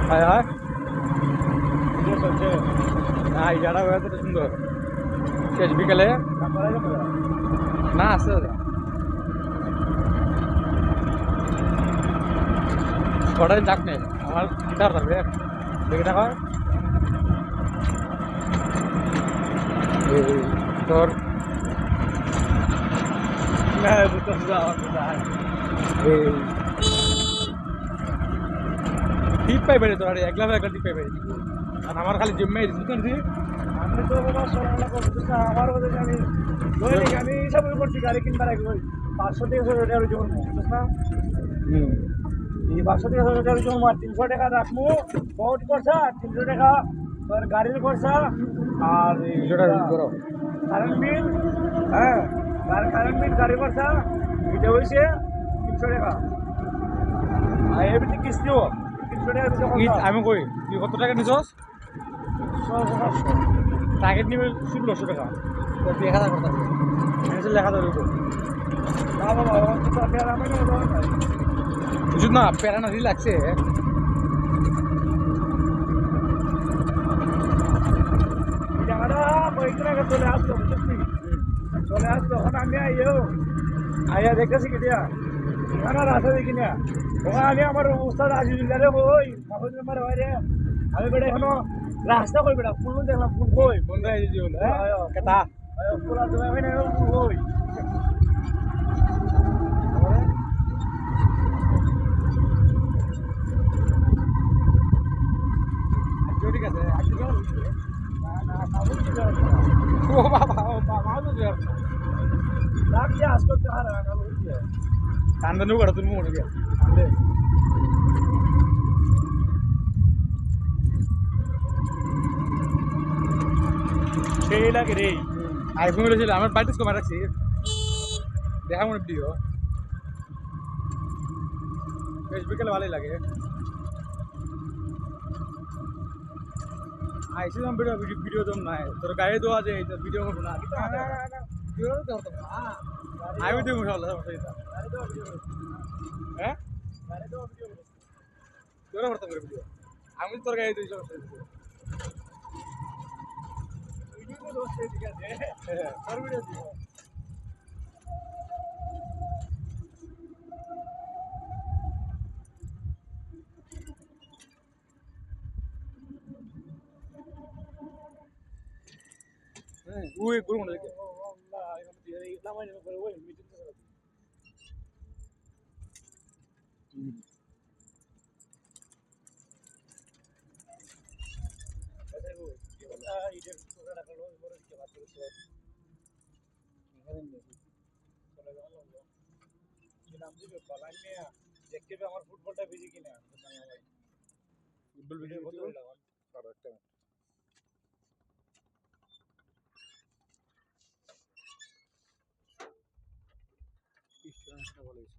হায় হায় না এই জায়গাটা এত সুন্দর শেষ বিকেলে না আছে কটাই ডাক নেই আমার গিটার থাকবে দেখে দেখা তোর টিপ পাই বেড়ে তোর একলা একলা টিপ পাই বেড়ে আর আমার খালি জিম্মাই দিচ্ছি আমি তো বাবা সোনালা করতেছ না আমার ওদের আমি দৈনিক আমি হিসাব করছি গাড়ি কিনবার আগে 500 থেকে 600 টাকা জমা বুঝছ না এই 500 থেকে 600 টাকা জমা 300 টাকা রাখবো বহুত খরচা 300 টাকা তোর গাড়ির খরচা আর কারেন্ট বিল হ্যাঁ কারেন্ট বিল গাড়ি খরচা এটা হয়েছে 300 টাকা আর এমনি কিস্তিও 300 টাকা আমি কই তুই কত টাকা নিছস 600 টার্গেট নিবে 1600 টাকা 1000 করতে হবে লেখা ধরে না বাবা তো টাকা আমি না বুঝুন না প্যারা না লাগছে জায়গাটা কয়েকদিন আগে চলে আসলো বুঝলি চলে আসলো ওখানে আমি আইয়া দেখতেছি কি দিয়া এখানে রাস্তা দেখি না ওখানে আমি আমার উস্তাদ আজিজুল্লাহ রে ওই মাহফুজ মেম্বার হয় রে আমি বেটা এখনো রাস্তা কই বেটা ফুল দেখলাম ফুল কই বন্ধু আজিজুল কথা ফুল আর তুমি আমি না ফুল কই ঠিক আছে না না মাহফুজ কি যাবে ও বাবা মাউজ রাত দিয়ে আজ করতে হারা না বুঝছে কান্দনু করা তুমি মনে গিয়া কান্দে সেই লাগে রে আইফোন ছিল আমার বাড়িতে কমা রাখছি দেখা মনে দিও বেশ বিকেলে ভালোই লাগে আইছিলাম ভিডিও তো নাই তোর গাড়ি দেওয়া যায় ভিডিও করবো না আমি দেবো হ্যাঁ তোরা করতাম ভিডিও আমি তোর গাড়ি দিই ঠিক আছে তোর ভিডিও দিব ওই করবো না দেখে দেখতে আমার ফুটবলটা ভিজি কিনা ফুটবল ভিডিও কত একটা ভালো হয়েছে